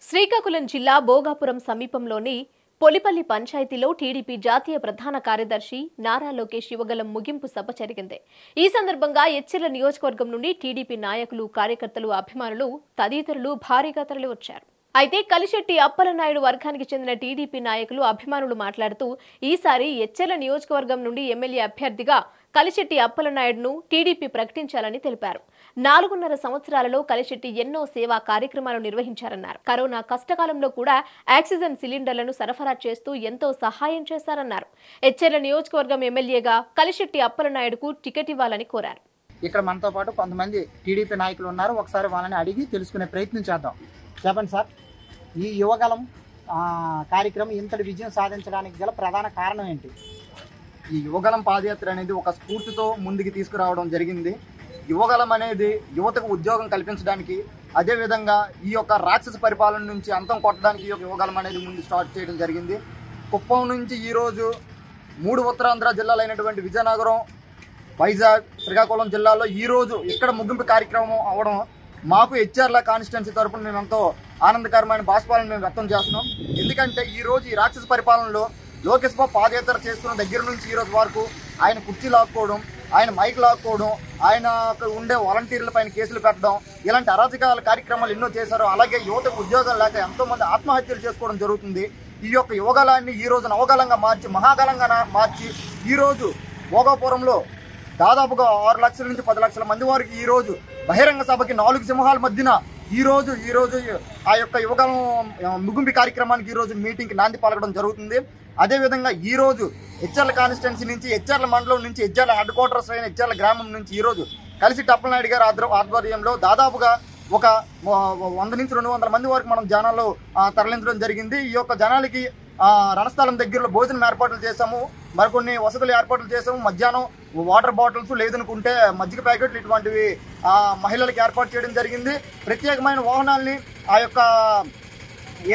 శ్రీకాకుళం జిల్లా భోగాపురం సమీపంలోని పొలిపల్లి పంచాయతీలో టీడీపీ జాతీయ ప్రధాన కార్యదర్శి నారా లోకేష్ యువగలం ముగింపు సభ జరిగింది. ఈ సందర్భంగా ఎచ్చెర్ల నియోజకవర్గం నుండి టీడీపీ నాయకులు, కార్యకర్తలు, అభిమానులు తదితరులు భారీగా తరలివచ్చారు. అయితే కలిశెట్టి అప్పలనాయుడు వర్గానికి చెందిన టీడీపీ నాయకులు, అభిమానులు మాట్లాడుతూ ఈసారి ఎచ్చెర్ల నియోజకవర్గం నుండి ఎమ్మెల్యే అభ్యర్థిగా కలిశెట్టి అప్పలనాయుడును టీడీపీ ప్రకటించాలని తెలిపారు. 4.5 సంవత్సరాలలో కలిశెట్టి ఎన్నో సేవా కార్యక్రమాలు నిర్వహించారన్నారు. కరోనా కష్టకాలంలో కూడా ఆక్సిజన్ సిలిండర్లను సరఫరా చేస్తూ ఎంతో సహాయం చేశారన్నారు. ఎచ్చెర్ల నియోజకవర్గం ఎమ్మెల్యేగా కలిశెట్టి అప్పలనాయుడుకు టికెట్ ఇవ్వాలని కోరారు. ఇక్కడ మనతో పాటు కొంతమంది టీడీపీ నాయకులు ఉన్నారు. ఒకసారి వాళ్ళని అడిగి తెలుసుకునే ప్రయత్నం చేద్దాం. చెప్పండి సార్, ఈ యువగలం కార్యక్రమం ఇంతటి విజయం సాధించడానికి గల ప్రధాన కారణం ఏంటి? ఈ యువగలం పాదయాత్ర అనేది ఒక స్ఫూర్తితో ముందుకు తీసుకురావడం జరిగింది. యువగలం అనేది యువతకు ఉద్యోగం కల్పించడానికి, అదేవిధంగా ఈ యొక్క రాక్షస పరిపాలన నుంచి అంతం కొట్టడానికి ఈ యొక్క యువగలం అనేది ముందు స్టార్ట్ చేయడం జరిగింది. కుప్పం నుంచి ఈరోజు 3 ఉత్తరాంధ్ర జిల్లాలైనటువంటి విజయనగరం, వైజాగ్, శ్రీకాకుళం జిల్లాలో ఈరోజు ఇక్కడ ముగింపు కార్యక్రమం అవడం మాకు ఎచ్చెర్ల కాన్స్టిట్యున్సీ తరఫున మేము ఎంతో ఆనందకరమైన బాష్పాలను మేము వ్యక్తం చేస్తున్నాం. ఎందుకంటే ఈరోజు ఈ రాక్షస పరిపాలనలో లోకేష్ బాబు పాదయాత్ర చేస్తున్న దగ్గర నుంచి ఈరోజు వరకు ఆయన కుర్చీ లాక్కోవడం, ఆయన మైక్ లాక్కోవడం, ఆయన ఉండే వాలంటీర్ల పైన కేసులు పెట్టడం, ఇలాంటి అరాచకాల కార్యక్రమాలు ఎన్నో చేశారు. అలాగే యువతకు ఉద్యోగాలు లేక ఎంతోమంది ఆత్మహత్యలు చేసుకోవడం జరుగుతుంది. ఈ యొక్క యువగలాన్ని ఈరోజు నవగలంగా మార్చి, మహాగలంగా మార్చి ఈరోజు భోగాపురంలో దాదాపుగా 6 లక్షల నుంచి 10 లక్షల మంది వారికి ఈరోజు బహిరంగ సభకి 4 సింహాల మధ్యన ఈరోజు ఆ యొక్క యువగలం ముగింపు కార్యక్రమానికి ఈరోజు మీటింగ్కి నాంది పలకడం జరుగుతుంది. అదేవిధంగా ఈరోజు ఎచ్చెర్ల కాన్స్టిట్యున్సీ నుంచి, ఎచ్చెర్ల మండలం నుంచి, ఎచ్చెర్ల హెడ్ క్వార్టర్స్ అయిన ఎచ్చెర్ల గ్రామం నుంచి ఈరోజు కలిశెట్టి అప్పలనాయుడు గారి ఆధ్వర్యంలో దాదాపుగా ఒక 100 నుంచి 200 మంది వరకు మనం జనాల్లో తరలించడం జరిగింది. ఈ యొక్క జనాలకి రణస్థలం దగ్గరలో భోజనం ఏర్పాట్లు చేశాము, మరికొన్ని వసతులు ఏర్పాట్లు చేసాము. మధ్యాహ్నం వాటర్ బాటిల్స్, లేదనుకుంటే మజ్జిగ ప్యాకెట్లు ఇటువంటివి మహిళలకు ఏర్పాటు చేయడం జరిగింది. ప్రత్యేకమైన వాహనాల్ని ఆ యొక్క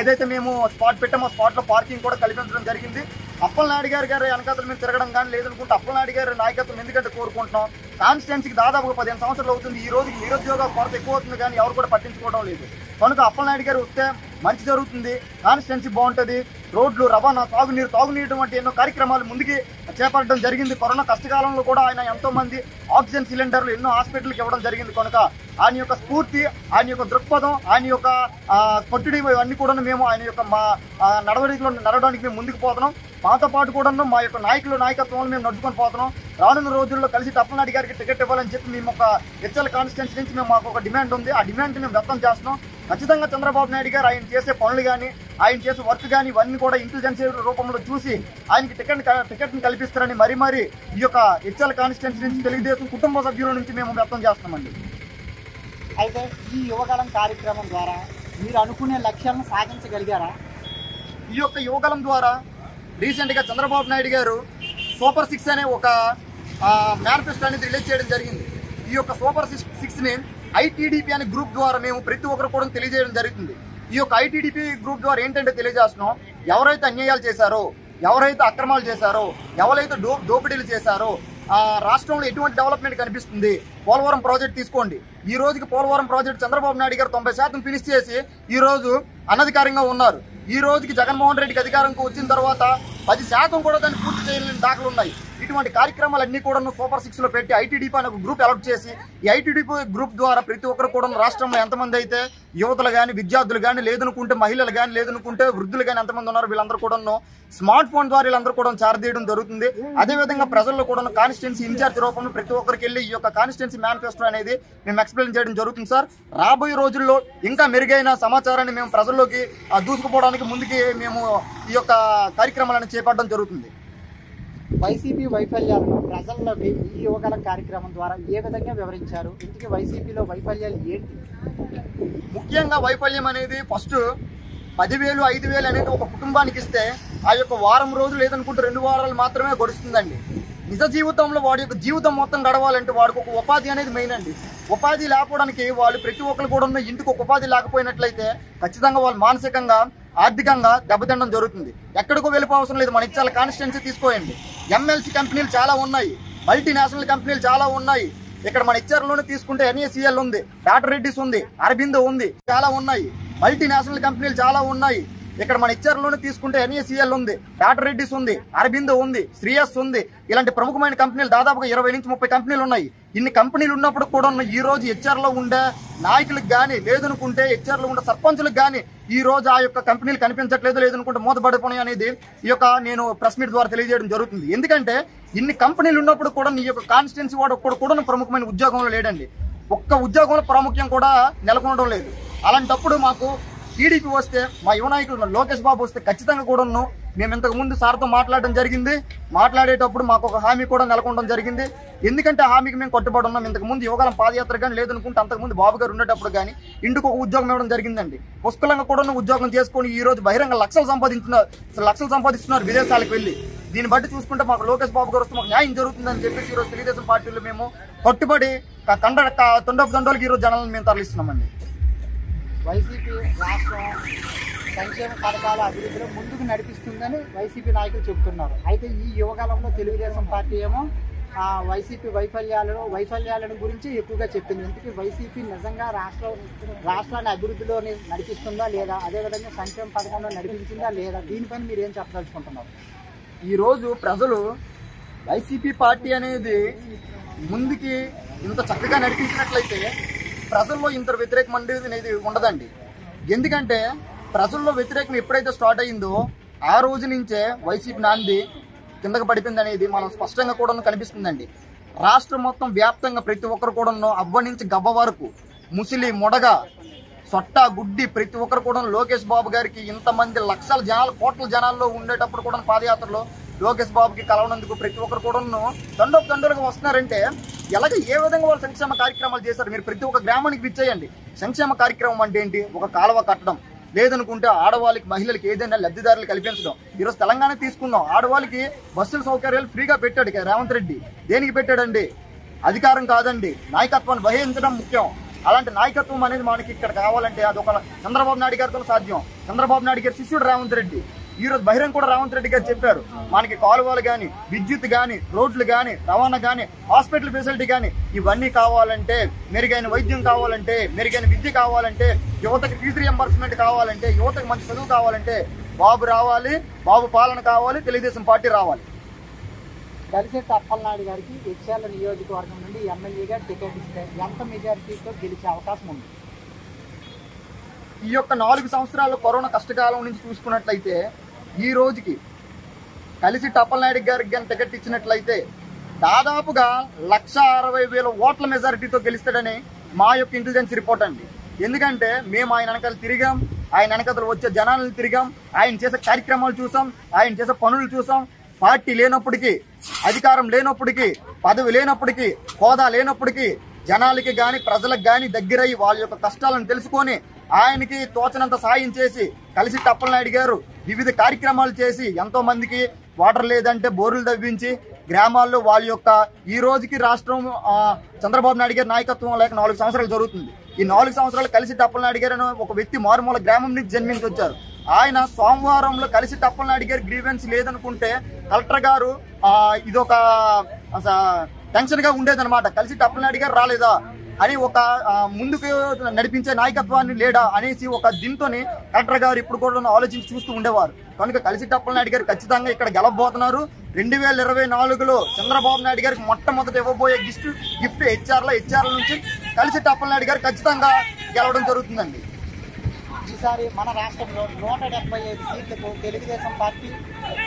ఏదైతే మేము స్పాట్ పెట్టామో స్పాట్లో పార్కింగ్ కూడా కల్పించడం జరిగింది. అప్పలనాయుడు గారి వెనకాతలు మేము తిరగడం కానీ, లేదనుకుంటే అప్పలనాయుడు గారి నాయకత్వం ఎందుకంటే కోరుకుంటున్నాం. కాన్స్టిట్యున్సీకి దాదాపుగా 15 సంవత్సరాలు అవుతుంది. ఈ రోజుకి నిరుద్యోగ కొరత ఎక్కువ అవుతుంది, కానీ ఎవరు కూడా పట్టించుకోవడం లేదు. కనుక అప్పలనాయుడు గారు వస్తే మంచి జరుగుతుంది, కాన్స్టిట్యున్సీ బాగుంటుంది. రోడ్లు, రవాణా, తాగునీరు వంటి ఎన్నో కార్యక్రమాలు ముందుకి చేపట్టడం జరిగింది. కరోనా కష్టకాలంలో కూడా ఆయన ఎంతోమంది ఆక్సిజన్ సిలిండర్లు ఎన్నో హాస్పిటల్కి ఇవ్వడం జరిగింది. కనుక ఆయన యొక్క స్ఫూర్తి, ఆయన యొక్క దృక్పథం, ఆయన యొక్క పట్టుడి ఇవన్నీ కూడా మేము ఆయన యొక్క మా నడవడికలో నడవడానికి మేము ముందుకు పోతున్నాం. మాతో పాటు కూడా మా యొక్క నాయకత్వంలో మేము నడుచుకొని పోతున్నాం. రానున్న రోజుల్లో కలిసి అప్పలనాయుడు గారికి టికెట్ ఇవ్వాలని చెప్పి మేము ఒక ఎచ్చెర్ల కాన్స్టిట్యున్సీ నుంచి మాకు ఒక డిమాండ్ ఉంది. ఆ డిమాండ్ని మేము వ్యక్తం చేస్తున్నాం. ఖచ్చితంగా చంద్రబాబు నాయుడు గారు ఆయన చేసే పనులు కానీ, ఆయన చేసే వర్క్ కానీ ఇవన్నీ కూడా ఇంటెలిజెన్స్ రూపంలో చూసి ఆయనకి టికెట్ని కల్పిస్తారని మరీ ఈ యొక్క ఎచ్చెర్ల కాన్స్టిట్యున్సీ నుంచి తెలుగుదేశం కుటుంబ సభ్యుల నుంచి మేము వ్యక్తం చేస్తున్నామండి. అయితే ఈ యువగలం కార్యక్రమం ద్వారా మీరు అనుకునే లక్ష్యాలను సాధించగలిగారా? ఈ యొక్క యువగలం ద్వారా రీసెంట్గా చంద్రబాబు నాయుడు గారు సూపర్ 6 అనే ఒక మేనిఫెస్టో అనేది రిలీజ్ చేయడం జరిగింది. ఈ యొక్క సూపర్ 6ని ఐటీడీపీ అనే గ్రూప్ ద్వారా మేము ప్రతి ఒక్కరు కూడా తెలియజేయడం జరుగుతుంది. ఈ యొక్క ఐటీడీపీ గ్రూప్ ద్వారా ఏంటంటే తెలియజేస్తున్నాం, ఎవరైతే అన్యాయాలు చేశారో, ఎవరైతే అక్రమాలు చేశారో, ఎవరైతే దోపిడీలు చేశారో, రాష్ట్రంలో ఎటువంటి డెవలప్మెంట్ కనిపిస్తుంది. పోలవరం ప్రాజెక్ట్ తీసుకోండి. ఈ రోజుకి పోలవరం ప్రాజెక్ట్ చంద్రబాబు నాయుడు గారు 90% ఫినిష్ చేసి ఈ రోజు అనధికారంగా ఉన్నారు. ఈ రోజుకి జగన్మోహన్ రెడ్డికి అధికారంకి వచ్చిన తర్వాత 10% కూడా దాన్ని పూర్తి చేయలేని దాఖలు ఉన్నాయి. ఇటువంటి కార్యక్రమాలన్నీ కూడా సూపర్ 6లో పెట్టి ఐటీడీపీ అనే ఒక గ్రూప్ అలౌట్ చేసి, ఈ ఐటీడీపీ గ్రూప్ ద్వారా ప్రతి ఒక్కరు కూడా రాష్ట్రంలో ఎంతమంది అయితే యువతలు కానీ, విద్యార్థులు కానీ, లేదనుకుంటే మహిళలు కానీ, లేదనుకుంటే వృద్ధులు కానీ ఎంతమంది ఉన్నారు వీళ్ళందరూ కూడా స్మార్ట్ ఫోన్ ద్వారా వీళ్ళందరూ కూడా చేరదీయడం జరుగుతుంది. అదేవిధంగా ప్రజల్లో కూడా కాన్స్టిట్యున్సీ ఇన్ఛార్జ్ రూపంలో ప్రతి ఒక్కరికి వెళ్ళి ఈ యొక్క కాన్స్టిట్యున్సీ మేనిఫెస్టో అనేది మేము ఎక్స్ప్లెయిన్ చేయడం జరుగుతుంది. సార్, రాబోయే రోజుల్లో ఇంకా మెరుగైన సమాచారాన్ని మేము ప్రజల్లోకి దూసుకుపోవడానికి ముందుకి మేము ఈ యొక్క కార్యక్రమాలను చేపట్టడం జరుగుతుంది. వైసీపీ వైఫల్యాలను ప్రజల్లోకి ఈ యువగలం కార్యక్రమం ద్వారా ఏ విధంగా వివరించారు? ఇందుకే వైసీపీలో వైఫల్యాలు ఏంటి? ముఖ్యంగా వైఫల్యం అనేది ఫస్ట్ 10,000, 5,000 అనేది ఒక కుటుంబానికి ఇస్తే ఆ యొక్క వారం రోజులు లేదనుకుంటే 2 వారాలు మాత్రమే గడుస్తుందండి. నిజ జీవితంలో వాడి యొక్క జీవితం మొత్తం గడవాలంటే వాడికి ఒక ఉపాధి అనేది మెయిన్ అండి. ఉపాధి లేకపోవడానికి వాళ్ళు ప్రతి ఒక్కరు కూడా ఇంటికి ఒక ఉపాధి లేకపోయినట్లయితే ఖచ్చితంగా వాళ్ళు మానసికంగా, ఆర్థికంగా దెబ్బతినడం జరుగుతుంది. ఎక్కడికో వెళ్ళిపోవసరం లేదు. మన ఇచ్చాల కాన్స్టిట్యున్సీ తీసుకోండి, ఎంఎల్సీ కంపెనీలు చాలా ఉన్నాయి, మల్టీనేషనల్ కంపెనీలు చాలా ఉన్నాయి. ఇక్కడ మన ఇచ్చారులోనే తీసుకుంటే NACL ఉంది, డాక్టర్ రెడ్డిస్ ఉంది, అరబిందో ఉంది, చాలా ఉన్నాయి. మల్టీనేషనల్ కంపెనీలు చాలా ఉన్నాయి. ఇక్కడ మన ఇచ్చర్లోనే తీసుకుంటే NACL ఉంది, టాటా రెడ్డిస్ ఉంది, అరబిందో ఉంది, శ్రీయస్ ఉంది. ఇలాంటి ప్రముఖమైన కంపెనీలు దాదాపుగా 20 నుంచి 30 కంపెనీలు ఉన్నాయి. ఇన్ని కంపెనీలు ఉన్నప్పుడు కూడా ఈ రోజు హెచ్ఆర్లో ఉండే నాయకులకు కానీ, లేదనుకుంటే హెచ్ఆర్లో ఉండే సర్పంచులకు కానీ ఈ రోజు ఆ యొక్క కంపెనీలు కనిపించట్లేదు, లేదనుకుంటే మూతపడిపోయి అనేది ఈ యొక్క నేను ప్రెస్ మీట్ ద్వారా తెలియజేయడం జరుగుతుంది. ఎందుకంటే ఇన్ని కంపెనీలు ఉన్నప్పుడు కూడా ఈ యొక్క కాన్స్టిట్యున్సీ వాడు ఒక్కడు కూడా ప్రముఖమైన ఉద్యోగంలో లేడండి. ఒక్క ఉద్యోగంలో ప్రాముఖ్యం కూడా నెలకొనడం లేదు. అలాంటప్పుడు మాకు టీడీపీ వస్తే, మా యువ నాయకులు లోకేష్ బాబు వస్తే ఖచ్చితంగా కూడా మేము ఇంతకు ముందు సార్తో మాట్లాడడం జరిగింది. మాట్లాడేటప్పుడు మాకు ఒక హామీ కూడా నెలకొనడం జరిగింది. ఎందుకంటే హామీకి మేము కట్టుబడి ఉన్నాం. ఇంతకు ముందు యువగలం పాదయాత్ర కానీ, లేదనుకుంటే అంతకుముందు బాబు గారు ఉండేటప్పుడు కానీ ఇంటికి ఒక ఉద్యోగం ఇవ్వడం జరిగిందండి. పుష్కలంగా కూడా ఉద్యోగం చేసుకొని ఈ రోజు బహిరంగ లక్షలు సంపాదిస్తున్నారు విదేశాలకు వెళ్ళి. దీన్ని బట్టి చూసుకుంటే మాకు లోకేష్ బాబు గారు వస్తే మాకు న్యాయం జరుగుతుందని చెప్పేసి ఈరోజు తెలుగుదేశం పార్టీలో మేము కట్టుబడి తండోపు ఈరోజు జనాలను మేము తరలిస్తున్నామండి. వైసీపీ రాష్ట్రం సంక్షేమ పథకాల అభివృద్ధిలో ముందుకు నడిపిస్తుందని వైసీపీ నాయకులు చెబుతున్నారు. అయితే ఈ యువకాలంలో తెలుగుదేశం పార్టీ ఏమో వైసీపీ వైఫల్యాలను గురించి ఎక్కువగా చెప్పింది. ఎందుకు వైసీపీ నిజంగా రాష్ట్రాన్ని అభివృద్ధిలోని నడిపిస్తుందా లేదా, అదేవిధంగా సంక్షేమ పథకంలో నడిపించిందా లేదా, దీనిపైన మీరు ఏం చెప్పదలుచుకుంటున్నారు? ఈరోజు ప్రజలు వైసీపీ పార్టీ అనేది ముందుకి ఇంత చక్కగా నడిపించినట్లయితే ప్రజల్లో ఇంత వ్యతిరేకం అనేది ఉండదండి. ఎందుకంటే ప్రజల్లో వ్యతిరేకం ఎప్పుడైతే స్టార్ట్ అయిందో ఆ రోజు నుంచే వైసీపీ నాంది కిందకు పడిపోయింది అనేది మనం స్పష్టంగా కూడా కనిపిస్తుందండి. రాష్ట్రం మొత్తం వ్యాప్తంగా ప్రతి ఒక్కరు కూడా అవ్వ నుంచి గవ్వ వరకు, ముసిలి మొడగ, సొట్ట గుడ్డి ప్రతి ఒక్కరు కూడా లోకేష్ బాబు గారికి ఇంతమంది లక్షల జనాలు, కోట్ల జనాల్లో ఉండేటప్పుడు కూడా పాదయాత్రలో లోకేష్ బాబుకి కలవనందుకు ప్రతి ఒక్కరు కూడా తండోపుగా వస్తున్నారంటే ఎలాగ ఏ విధంగా వాళ్ళు సంక్షేమ కార్యక్రమాలు చేశారు? మీరు ప్రతి ఒక్క గ్రామానికి విచ్చేయండి. సంక్షేమ కార్యక్రమం అంటే ఏంటి? ఒక కాలువ కట్టడం, లేదనుకుంటే ఆడవాళ్ళకి, మహిళలకి ఏదైనా లబ్ధిదారులు కల్పించడం. ఈరోజు తెలంగాణ తీసుకుందాం, ఆడవాళ్ళకి బస్సుల సౌకర్యాలు ఫ్రీగా పెట్టాడు రేవంత్ రెడ్డి. దేనికి పెట్టాడండి? అధికారం కాదండి, నాయకత్వాన్ని వహించడం ముఖ్యం. అలాంటి నాయకత్వం అనేది మనకి ఇక్కడ కావాలంటే అది ఒక చంద్రబాబు నాయుడు గారితో సాధ్యం. చంద్రబాబు నాయుడు గారి శిష్యుడు రేవంత్ రెడ్డి. ఈ రోజు బహిరంగ కూడా రేవంత్ రెడ్డి గారు చెప్పారు, మనకి కాలువలు కానీ, విద్యుత్ కానీ, రోడ్లు కానీ, రవాణా కానీ, హాస్పిటల్ ఫెసిలిటీ కానీ ఇవన్నీ కావాలంటే, మెరుగైన వైద్యం కావాలంటే, మెరుగైన విద్య కావాలంటే, యువతకి ఫీజు రియంబర్స్మెంట్ కావాలంటే, యువతకి మంచి చదువు కావాలంటే బాబు రావాలి, బాబు పాలన కావాలి, తెలుగుదేశం పార్టీ రావాలి. కలిసెట్టి అప్పలనాయుడు గారికి హెచ్ఆర్ల నియోజకవర్గం నుండి ఎమ్మెల్యేగా టికెట్ ఇస్తే ఎంత మెజారిటీతో గెలిచే అవకాశం ఉంది? ఈ యొక్క 4 సంవత్సరాల కరోనా కష్టకాలం నుంచి చూసుకున్నట్లయితే ఈ రోజుకి కలిసెట్టి అప్పలనాయుడు గారికి కానీ టికెట్ ఇచ్చినట్లయితే దాదాపుగా 1,60,000 ఓట్ల మెజారిటీతో గెలుస్తాడని మా యొక్క ఇంటెలిజెన్స్ రిపోర్ట్ అండి. ఎందుకంటే మేము ఆయన వెనకాల తిరిగాం, ఆయన వెనకాల వచ్చే జనాలను తిరిగాం, ఆయన చేసే కార్యక్రమాలు చూసాం, ఆయన చేసే పనులు చూసాం. పార్టీ లేనప్పటికీ, అధికారం లేనప్పటికీ, పదవి లేనప్పటికీ, హోదా లేనప్పటికీ జనాలకి కానీ, ప్రజలకు కానీ దగ్గరయ్యి వాళ్ళ యొక్క కష్టాలను తెలుసుకొని ఆయనకి తోచనంత సాయం చేసి కలిసెట్టి అప్పలనాయుడు గారు వివిధ కార్యక్రమాలు చేసి ఎంతో మందికి వాటర్ లేదంటే బోర్లు తవ్వించి గ్రామాల్లో వాళ్ళ యొక్క ఈ రోజుకి రాష్ట్రం చంద్రబాబు నాయుడు గారి నాయకత్వం లేక 4 సంవత్సరాలు జరుగుతుంది. ఈ 4 సంవత్సరాలు కలిసెట్టి అప్పలనాయుడు గారు ఒక వ్యక్తి మారుమూల గ్రామం నుంచి జన్మించి వచ్చారు. ఆయన సోమవారంలో కలిసెట్టి అప్పలనాయుడు గారి గ్రీవెన్స్ లేదనుకుంటే కలెక్టర్ గారు ఇదొక టెన్షన్ గా ఉండేదన్నమాట. కలిసెట్టి అప్పలనాయుడు గారు రాలేదా అని ఒక ముందుకు నడిపించే నాయకత్వాన్ని లేడా అనేసి ఒక దీంతోని కలెక్టర్ గారు ఇప్పుడు కూడా ఆలోచించి చూస్తూ ఉండేవారు. కనుక కలిసెట్టి అప్పలనాయుడు గారు ఖచ్చితంగా ఇక్కడ గెలవబోతున్నారు. 2024లో చంద్రబాబు నాయుడు గారికి మొట్టమొదటి ఇవ్వబోయే గిఫ్ట్ హెచ్ఆర్ల నుంచి కలిసెట్టి అప్పలనాయుడు గారు ఖచ్చితంగా గెలవడం జరుగుతుందండి. ఈసారి మన రాష్ట్రంలో 175 సీట్లకు తెలుగుదేశం పార్టీ,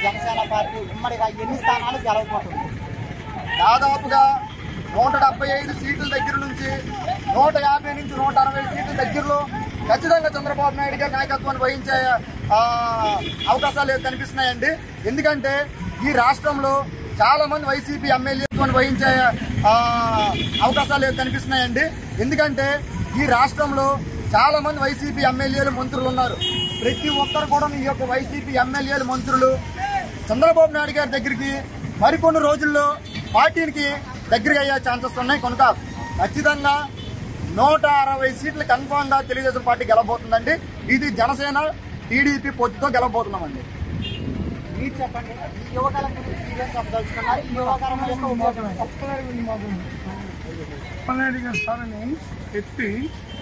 జనసేన పార్టీ ఉమ్మడిగా ఎన్ని స్థానాలు గెలవబోతుంది? దాదాపుగా 175 సీట్ల దగ్గర నుంచి 150 నుంచి 160 సీట్ల దగ్గరలో ఖచ్చితంగా చంద్రబాబు నాయుడు గారి నాయకత్వాన్ని వహించే అవకాశాలు కనిపిస్తున్నాయండి. ఎందుకంటే ఈ రాష్ట్రంలో చాలా మంది వైసీపీ ఎమ్మెల్యేలను వహించే అవకాశాలు కనిపిస్తున్నాయండి. ఎందుకంటే ఈ రాష్ట్రంలో చాలా మంది వైసీపీ ఎమ్మెల్యేలు, మంత్రులు ఉన్నారు. ప్రతి ఒక్కరు కూడా ఈ యొక్క వైసీపీ ఎమ్మెల్యేలు, మంత్రులు చంద్రబాబు నాయుడు గారి దగ్గరికి మరికొన్ని రోజుల్లో పార్టీకి దగ్గరగా అయ్యే ఛాన్సెస్ ఉన్నాయి. కనుక ఖచ్చితంగా 160 సీట్లు కన్ఫామ్ గా తెలుగుదేశం పార్టీ గెలవబోతుందండి. ఇది జనసేన, టీడీపీ పొత్తుతో గెలవబోతున్నామండి. మీరు చెప్పండి, ఈ యువకాలం గురించి చెప్పదలుచుకున్నారు. ఈ యువకాలం అప్పలనాయుడు గారి స్థానాన్ని ఎత్తి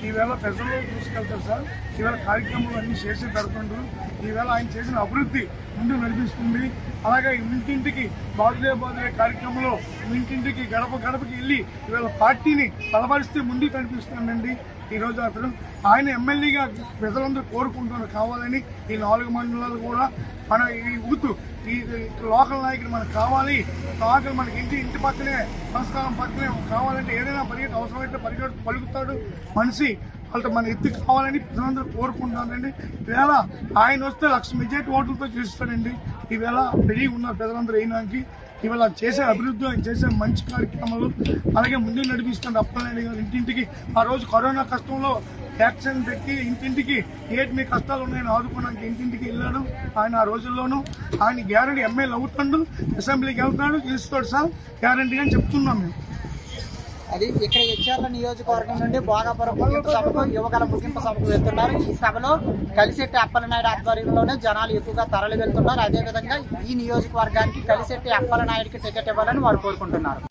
ఈవేళ ప్రజల్లో తీసుకెళ్తారు సార్. ఈవేళ కార్యక్రమాలు అన్ని చేసి పెడుతుంటారు. ఈవేళ ఆయన చేసిన అభివృద్ధి ముందు నడిపిస్తుంది. అలాగే ఇంటింటికి బాదులే కార్యక్రమంలో ఇంటింటికి గడప గడపకి వెళ్ళి ఈవేళ పార్టీని బలపరిస్తే ముందుకు కనిపిస్తుందండి. ఈరోజు అతను ఆయన ఎమ్మెల్యేగా ప్రజలందరూ కోరుకుంటున్నారు కావాలని. ఈ 4 మండలాలు కూడా మన ఈ ఊతు ఈ లోకల్ నాయకులు మనకు కావాలి. లోకల్ మనకి ఇంటి పక్కనే సంస్కారం పక్కనే కావాలంటే ఏదైనా పరిగెత్తి అవసరమైతే పరిగెత్తి పలుకుతాడు మనిషి. వాళ్ళతో మన ఎత్తి కావాలని ప్రజలందరూ కోరుకుంటున్నారండి. ఈవేళ ఆయన వస్తే 1,00,000 మెజార్టీ ఓట్లతో గెలుస్తాడండి. ఈవేళ రెడీగా ఉన్నారు ప్రజలందరూ వేయడానికి. ఇవాళ చేసే అభివృద్ధి, ఆయన చేసే మంచి కార్యక్రమాలు అలాగే ముందుకు నడిపిస్తుంది అప్పలనాయుడు గారు. ఇంటింటికి ఆ రోజు కరోనా కష్టంలో వ్యాక్సిన్ పెట్టి ఇంటింటికి మీ కష్టాలు ఉన్నాయని ఆదుకోవడానికి ఇంటింటికి వెళ్ళాడు. ఆయన ఆ రోజుల్లోనూ ఆయన గ్యారంటీ ఎమ్మెల్యే అవుతాడు, అసెంబ్లీకి వెళ్తాడు, గెలుస్తాడు సార్ గ్యారంటీ అని చెప్తున్నాం మేము. అది ఇక్కడ ఎచ్చెర్ల నియోజకవర్గం నుండి భోగాపురం ముగింపు సభకు యువగల ముగింపు సభకు వెళ్తున్నారు. ఈ సభలో కలిశెట్టి అప్పలనాయుడు ఆధ్వర్యంలోనే జనాలు ఎక్కువగా తరలి వెళ్తున్నారు. అదేవిధంగా ఈ నియోజకవర్గానికి కలిశెట్టి అప్పలనాయుడికి టికెట్ ఇవ్వాలని వారు కోరుకుంటున్నారు.